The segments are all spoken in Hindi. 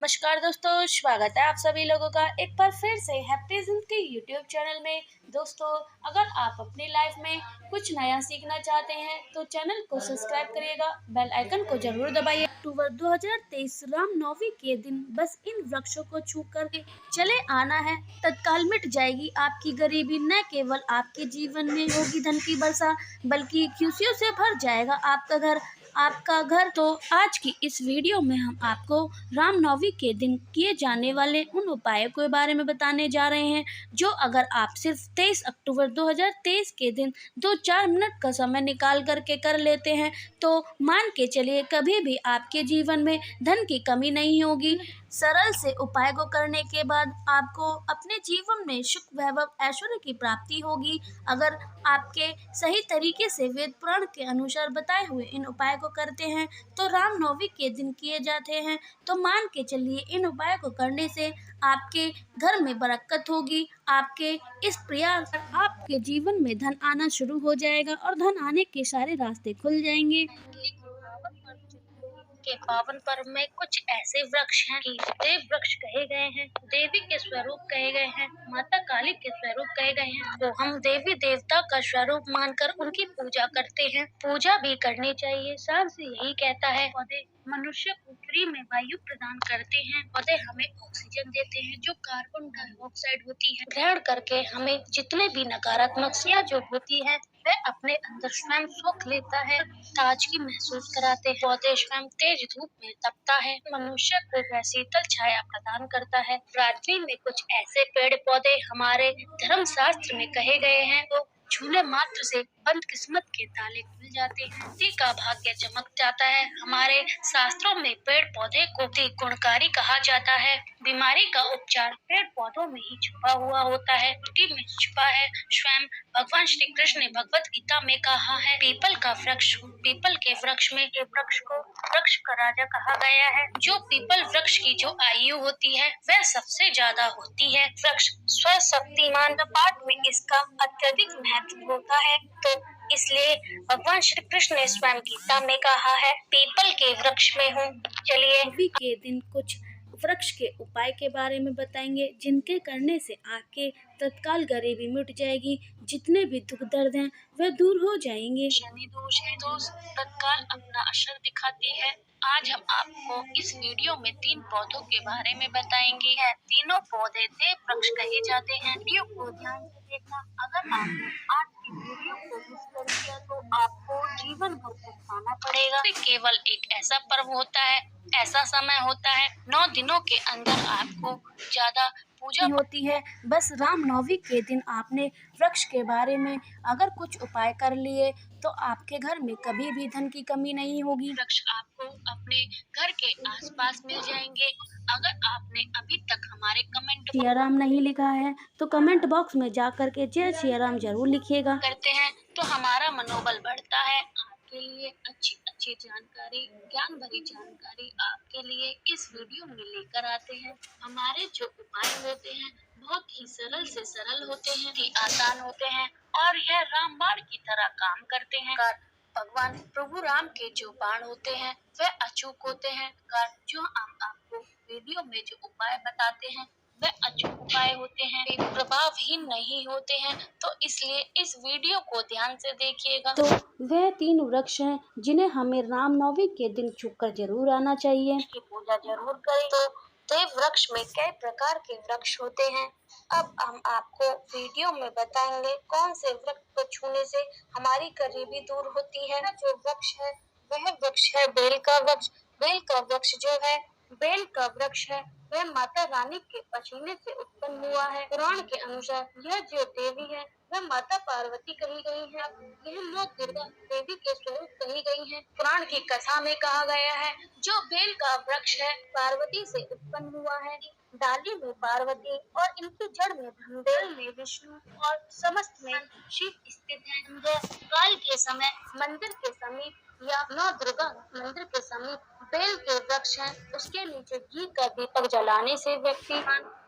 नमस्कार दोस्तों, स्वागत है आप सभी लोगों का एक बार फिर से हैप्पी जिंदगी के यूट्यूब चैनल में। दोस्तों, अगर आप अपनी लाइफ में कुछ नया सीखना चाहते हैं तो चैनल को सब्सक्राइब करिएगा, बेल आइकन को जरूर दबाइए। अक्टूबर 2023 रामनवमी के दिन बस इन वृक्षों को छू कर के चले आना है, तत्काल मिट जाएगी आपकी गरीबी। न केवल आपके जीवन में होगी धन की वर्षा, बल्कि खुशियों से भर जाएगा आपका घर। तो आज की इस वीडियो में हम आपको रामनवमी के दिन किए जाने वाले उन उपायों के बारे में बताने जा रहे हैं, जो अगर आप सिर्फ 23 अक्टूबर 2023 के दिन 2-4 मिनट का समय निकाल करके कर लेते हैं तो मान के चलिए कभी भी आपके जीवन में धन की कमी नहीं होगी। सरल से उपाय को करने के बाद आपको अपने जीवन में सुख, वैभव, ऐश्वर्य की प्राप्ति होगी। अगर आपके सही तरीके से वेद पुराण के अनुसार बताए हुए इन उपाय को करते हैं तो रामनवमी के दिन किए जाते हैं, तो मान के चलिए इन उपायों को करने से आपके घर में बरकत होगी। आपके इस प्रयास आपके जीवन में धन आना शुरू हो जाएगा और धन आने के सारे रास्ते खुल जाएंगे। के पावन पर्व में कुछ ऐसे वृक्ष हैं कि देव वृक्ष कहे गए हैं, देवी के स्वरूप कहे गए हैं, माता काली के स्वरूप कहे गए हैं। तो हम देवी देवता का स्वरूप मानकर उनकी पूजा करते हैं। पूजा भी करनी चाहिए। शास्त्र यही कहता है, पौधे मनुष्य को फ्री में वायु प्रदान करते हैं। पौधे हमें ऑक्सीजन देते हैं जो कार्बन डाइऑक्साइड होती है, ग्रहण करके हमें जितने भी नकारात्मक जो होती है वह अपने अंदर स्वयं सोख लेता है, ताजगी महसूस कराते हैं। पौधे स्वयं तेज धूप में तपता है, मनुष्य को वह शीतल छाया प्रदान करता है। पृथ्वी में कुछ ऐसे पेड़ पौधे हमारे धर्म शास्त्र में कहे गए हैं, तो छूने मात्र से बंद किस्मत के ताले खुल जाते हैं, व्यक्ति का भाग्य चमक जाता है। हमारे शास्त्रों में पेड़ पौधे को गुणकारी कहा जाता है। बीमारी का उपचार पेड़ पौधों में ही छुपा हुआ होता है, मिट्टी में छुपा है। स्वयं भगवान श्री कृष्ण ने भगवत गीता में कहा है, पीपल का वृक्ष, पीपल के वृक्ष में के वृक्ष को वृक्ष का राजा कहा गया है। जो पीपल वृक्ष की जो आयु होती है वह सबसे ज्यादा होती है। वृक्ष स्वशक्तिमान पाठ में इसका अत्यधिक महत्व होता है, तो इसलिए भगवान श्री कृष्ण ने स्वयं गीता में कहा है, पीपल के वृक्ष में हूँ। चलिए अभी के दिन कुछ वृक्ष के उपाय के बारे में बताएंगे, जिनके करने से आपके तत्काल गरीबी मिट जाएगी, जितने भी दुख दर्द हैं वह दूर हो जाएंगे। शनि दोष है, दोष तत्काल अपना असर दिखाती है। आज हम आपको इस वीडियो में 3 पौधों के बारे में बताएंगे। तीनों पौधे देव वृक्ष कहे जाते हैं। वीडियो को ध्यान से देखना। अगर आपने आज की वीडियो को मिस कर दिया तो आपको जीवन भर पछताना पड़ेगा। केवल एक ऐसा पर्व होता है, ऐसा समय होता है, 9 दिनों के अंदर आपको ज्यादा पूजा होती है। बस रामनवमी के दिन आपने वृक्ष के बारे में अगर कुछ उपाय कर लिए तो आपके घर में कभी भी धन की कमी नहीं होगी। वृक्ष आपको अपने घर के आसपास मिल जाएंगे। अगर आपने अभी तक हमारे कमेंट सिया राम नहीं लिखा है तो कमेंट बॉक्स में जा करके जय सिया राम जरूर लिखिएगा। करते हैं तो हमारा मनोबल बढ़ता है। आपके लिए अच्छी अच्छी जानकारी, ज्ञान भरी जानकारी आपके लिए इस वीडियो में लेकर आते हैं। हमारे जो उपाय होते हैं बहुत ही सरल से सरल होते हैं, ही आसान होते हैं और यह रामबाण की तरह काम करते हैं। भगवान प्रभु राम के जो बाण होते हैं वह अचूक होते हैं। जो हम आपको वीडियो में जो उपाय बताते हैं वह अचूक उपाय होते हैं, प्रभावहीन नहीं होते हैं, तो इसलिए इस वीडियो को ध्यान से देखिएगा। तो वह 3 वृक्ष हैं जिन्हें हमें रामनवमी के दिन छूकर जरूर आना चाहिए। इसकी पूजा जरूर करें। तो देव वृक्ष में कई प्रकार के वृक्ष होते हैं। अब हम आपको वीडियो में बताएंगे कौन से वृक्ष को छूने से हमारी गरीबी दूर होती है। जो वृक्ष है वह वृक्ष है बेल का वृक्ष। बेल का वृक्ष जो है, बेल का वृक्ष है वह माता रानी के पसीने से उत्पन्न हुआ है। पुराण के अनुसार यह जो देवी है वह माता पार्वती कही गई है। यह माँ दुर्गा देवी के स्वरूप कही गई है। पुराण की कथा में कहा गया है, जो बेल का वृक्ष है पार्वती से उत्पन्न हुआ है। डाली में पार्वती और इनकी जड़ में बेल में विष्णु और समस्त में शिव स्थित है। काल के समय मंदिर के समीप या माँ दुर्गा मंदिर के समीप बेल के वृक्ष है, उसके नीचे घी का दीपक जलाने से व्यक्ति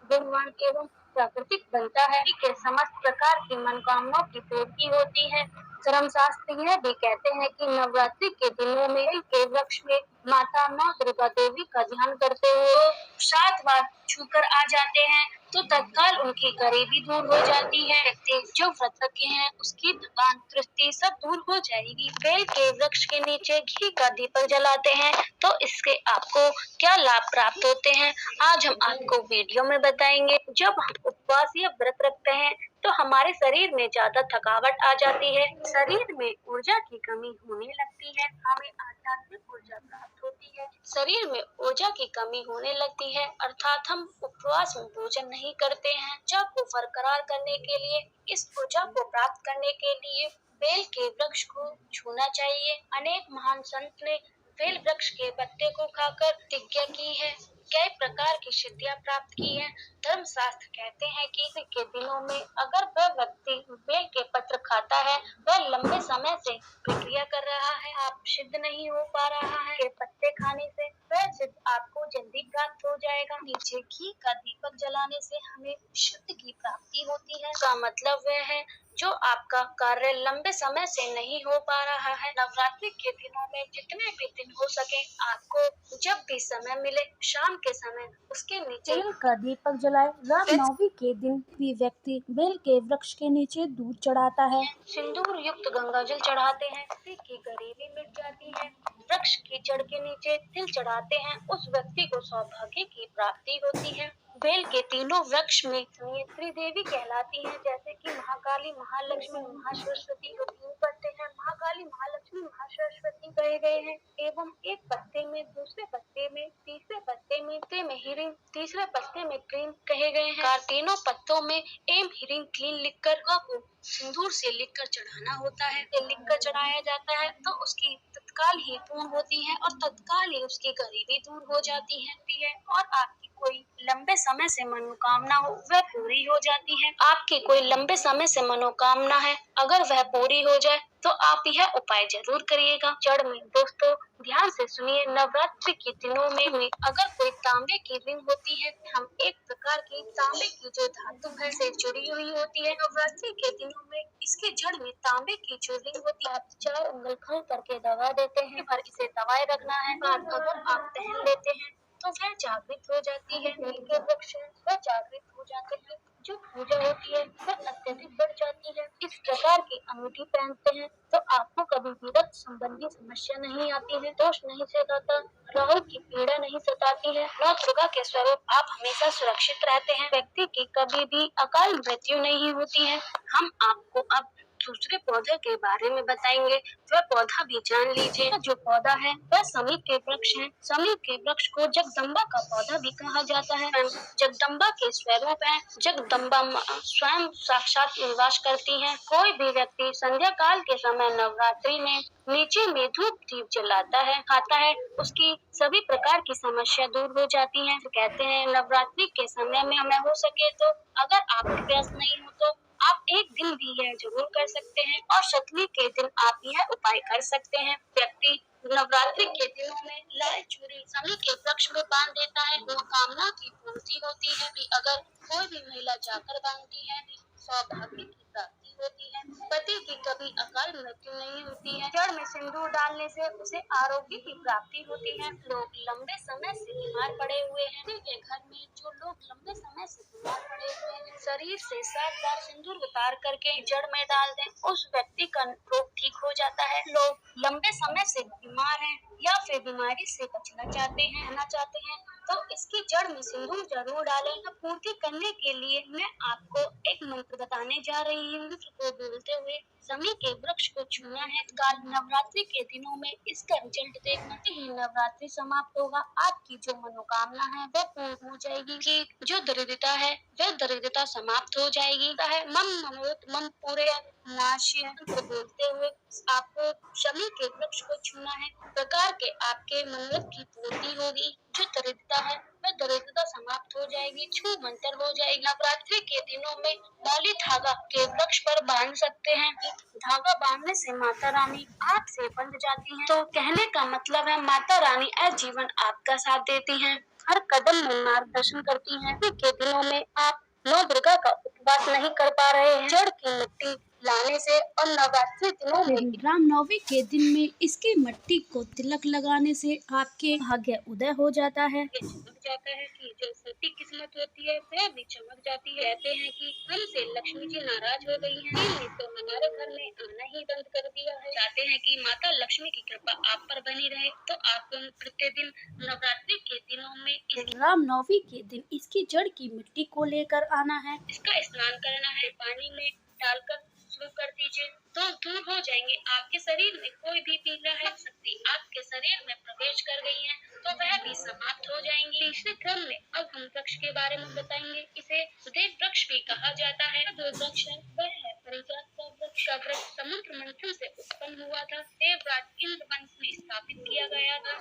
गुणवान एवं प्राकृतिक बनता है। के समस्त प्रकार की मनोकामनाओं की पूर्ति होती है। धर्मशास्त्र यह भी कहते हैं कि नवरात्रि के दिनों में बेल के वृक्ष में माता माँ दुर्गा देवी का ध्यान करते हुए 7 बार छूकर आ जाते हैं तो तत्काल उनकी गरीबी दूर हो जाती है। व्यक्ति जो व्रत रखे हैं उसकी थकान तृष्टि सब दूर हो जाएगी। बेल के वृक्ष के नीचे घी का दीपक जलाते हैं तो इसके आपको क्या लाभ प्राप्त होते हैं, आज हम आपको वीडियो में बताएंगे। जब हम उपवास या व्रत रखते हैं तो हमारे शरीर में ज्यादा थकावट आ जाती है, शरीर में ऊर्जा की कमी होने लगती है, हमें आध्यात्मिक ऊर्जा प्राप्त होती है। शरीर में ऊर्जा की कमी होने लगती है अर्थात हम उपवास में भोजन नहीं करते हैं। ऊर्जा को बरकरार करने के लिए, इस ऊर्जा को प्राप्त करने के लिए बेल के वृक्ष को छूना चाहिए। अनेक महान संत ने बेल वृक्ष के पत्ते को खाकर प्रतिज्ञा की है, कई प्रकार की सिद्धियां प्राप्त की है। धर्मशास्त्र कहते हैं कि के दिनों में अगर वह व्यक्ति बेल के पत्र खाता है, वह लंबे समय से प्रक्रिया कर रहा है, आप सिद्ध नहीं हो पा रहा है, के पत्ते खाने से वह सिद्ध आपको जल्दी प्राप्त हो जाएगा। नीचे घी का दीपक जलाने से हमें शुद्ध की प्राप्ति होती है। इसका मतलब वह है जो आपका कार्य लंबे समय से नहीं हो पा रहा है। नवरात्रि के दिनों में जितने भी दिन हो सके, आपको जब भी समय मिले शाम के समय उसके नीचे बेल का दीपक जलाए। रामनवमी के दिन भी व्यक्ति बेल के वृक्ष के नीचे दूध चढ़ाता है। सिंदूर युक्त गंगा जल चढ़ाते हैं, व्यक्ति की गरीबी मिट जाती है। वृक्ष की जड़ के नीचे तिल चढ़ाते हैं, उस व्यक्ति को सौभाग्य की प्राप्ति होती है। बेल के तीनों वृक्ष में गायत्री देवी कहलाती हैं, जैसे कि महाकाली, महालक्ष्मी, महासरस्वती जो तीन पत्ते हैं, महाकाली, महालक्ष्मी, महासरस्वती कहे गए हैं। एवं एक पत्ते में, दूसरे पत्ते में, तीसरे पत्ते में हीरिंग, तीसरे पत्ते में क्लीन कहे गए हैं। तीनों पत्तों में एम हीरिंग क्लीन लिखकर को सिंदूर से लिखकर चढ़ाना होता है। लिखकर चढ़ाया जाता है तो उसकी तत्काल ही पूर्ण होती है और तत्काल ही उसकी गरीबी दूर हो जाती है और आपकी कोई लंबे समय से मनोकामना हो वह पूरी हो जाती है। आपकी कोई लंबे समय से मनोकामना है, अगर वह पूरी हो जाए तो आप यह उपाय जरूर करिएगा। जड़ में दोस्तों ध्यान से सुनिए, नवरात्रि के दिनों में अगर कोई तांबे की रिंग होती है, हम एक प्रकार की तांबे की जो धातु है से जुड़ी हुई होती है, नवरात्रि के दिनों में इसके जड़ में तांबे की जो रिंग होती है, आप 4 उंगल खड़ करके दबा देते हैं और इसे दबाए रखना है। अगर आप पहन लेते हैं तो वह जागृत हो जाती है, के वृक्ष वह जागृत हो जाते हैं, जो पूजा होती है वह अत्यधिक बढ़ जाती है। इस प्रकार की अंगूठी पहनते हैं तो आपको कभी भी रक्त संबंधी समस्या नहीं आती है, दोष नहीं सताता, राहु की पीड़ा नहीं सताती है, माँ दुर्गा के स्वरूप आप हमेशा सुरक्षित रहते हैं, व्यक्ति की कभी भी अकाल मृत्यु नहीं होती है। हम आपको अब दूसरे पौधे के बारे में बताएंगे, वह पौधा भी जान लीजिए। जो पौधा है वह समीप के वृक्ष है। समीप के वृक्ष को जगदम्बा का पौधा भी कहा जाता है। जगदम्बा के स्वरूप है, जगदम्बा स्वयं साक्षात निवास करती हैं। कोई भी व्यक्ति संध्या काल के समय नवरात्रि में नीचे में धूप दीप जलाता है, खाता है, उसकी सभी प्रकार की समस्या दूर हो जाती है। कहते हैं नवरात्रि के समय में हमें हो सके तो अगर आप व्यस्त नहीं हो तो आप एक दिन भी यह जरूर कर सकते हैं और सप्तमी के दिन आप यह उपाय कर सकते हैं। व्यक्ति नवरात्रि के दिनों में लाल चूड़ी सभी के वृक्ष में बांध देता है, मनोकामना की पूर्ति होती है। अगर कोई भी महिला जाकर बांधती है सौभाग्य की प्राप्ति होती है, पति की कभी अकाल मृत्यु नहीं होती है। जड़ में सिंदूर डालने से उसे आरोग्य की प्राप्ति होती है। लोग लंबे समय से बीमार पड़े हुए हैं, के घर में जो लोग लंबे समय से बीमार पड़े हुए हैं, शरीर से 7 बार सिंदूर उतार करके जड़ में डाल दें, उस व्यक्ति का रोग ठीक हो जाता है। लोग लंबे समय से बीमार हैं या फिर बीमारी से बचना चाहते हैं तो इसकी जड़ में सिंदूर जरूर डालें। पूर्ति करने के लिए मैं आपको एक मंत्र बताने जा रही हूँ, मंत्र को बोलते हुए समी के वृक्ष को छूना है। काल नवरात्रि के दिनों में इसका रिजल्ट देखना ही नवरात्रि समाप्त होगा, आपकी जो मनोकामना है वह पूर्ण हो जाएगी, कि जो दरिद्रता है वह दरिद्रता समाप्त हो जाएगी। मम मनोरथ मम पूरे नाश्य बोलते हुए आपको शमी के वृक्ष को छूना है, प्रकार के आपके मनोरथ की पूर्ति होगी, जो दरिद्रता है वह दरिद्रता समाप्त हो जाएगी, छू मंतर हो जाएगी। नवरात्रि के दिनों में मौली धागा के वृक्ष पर बांध सकते हैं, धागा बांधने से माता रानी आपसे बंध जाती हैं। तो कहने का मतलब है माता रानी आजीवन आपका साथ देती हैं, हर कदम में मार्गदर्शन करती हैं। के दिनों में आप माँ दुर्गा का उपवास नहीं कर पा रहे हैं, जड़ की मिट्टी लाने से और नवरात्रि दिनों में रामनवमी के दिन में इसकी मिट्टी को तिलक लगाने से आपके भाग्य उदय हो जाता है। ये चमक जाता है कि जो फूटी किस्मत होती है वह भी चमक जाती है। कहते हैं कि हमसे लक्ष्मी जी नाराज हो गई हैं, इन्होंने तो हमारे घर में आना ही बंद कर दिया है। चाहते हैं कि माता लक्ष्मी की कृपा आप पर बनी रहे, तो आपको प्रतिदिन नवरात्रि के दिनों में रामनवमी के दिन इसकी जड़ की मिट्टी को लेकर आना है। इसका स्नान करना है, पानी में डालकर शुरू कर दीजिए तो दूर हो जाएंगे। आपके शरीर में कोई भी पीड़ा है, शक्ति आपके शरीर में प्रवेश कर गई है तो वह भी समाप्त हो जाएंगी। तीसरे क्रम में अब हम वृक्ष के बारे में बताएंगे। इसे देव वृक्ष भी कहा जाता है। जो वृक्ष है वह है परिजात का वृक्ष। का वृक्ष समुद्र मंथन से उत्पन्न हुआ था। देवराज इंद्र वंश में स्थापित किया गया था।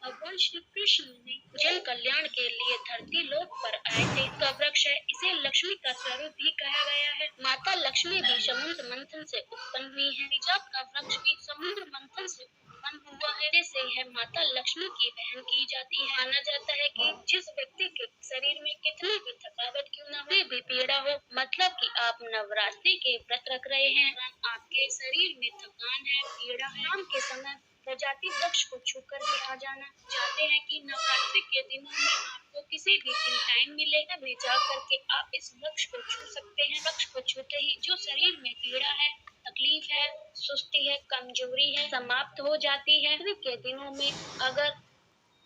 भगवान श्री कृष्ण ने जन कल्याण के लिए धरती लोक पर आए थे। का वृक्ष है, इसे लक्ष्मी का स्वरूप भी कहा गया है। माता लक्ष्मी भी समुद्र मंथन से उत्पन्न हुई है। पारिजात का वृक्ष भी समुद्र मंथन से उत्पन्न हुआ है, जिसे है माता लक्ष्मी की बहन की जाती है। माना जाता है कि जिस व्यक्ति के शरीर में कितनी भी थकावट क्यों न हो, भी पीड़ा हो, मतलब कि आप नवरात्रि के व्रत रख रहे हैं, आपके शरीर में थकान है, पीड़ा है, शाम के समय प्रजाति वृक्ष को छूकर भी आ जाना। चाहते हैं कि नवरात्रि के दिनों में आपको किसी भी दिन टाइम मिले, तभी जा करके आप इस वृक्ष को छू सकते हैं। वृक्ष को छूते ही जो शरीर में पीड़ा है, तकलीफ है, सुस्ती है, कमजोरी है, समाप्त हो जाती है। नवरात्रि के दिनों में अगर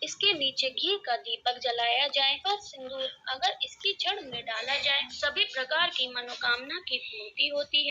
इसके नीचे घी का दीपक जलाया जाए और सिंदूर अगर इसकी जड़ में डाला जाए, सभी प्रकार की मनोकामना की पूर्ति होती है।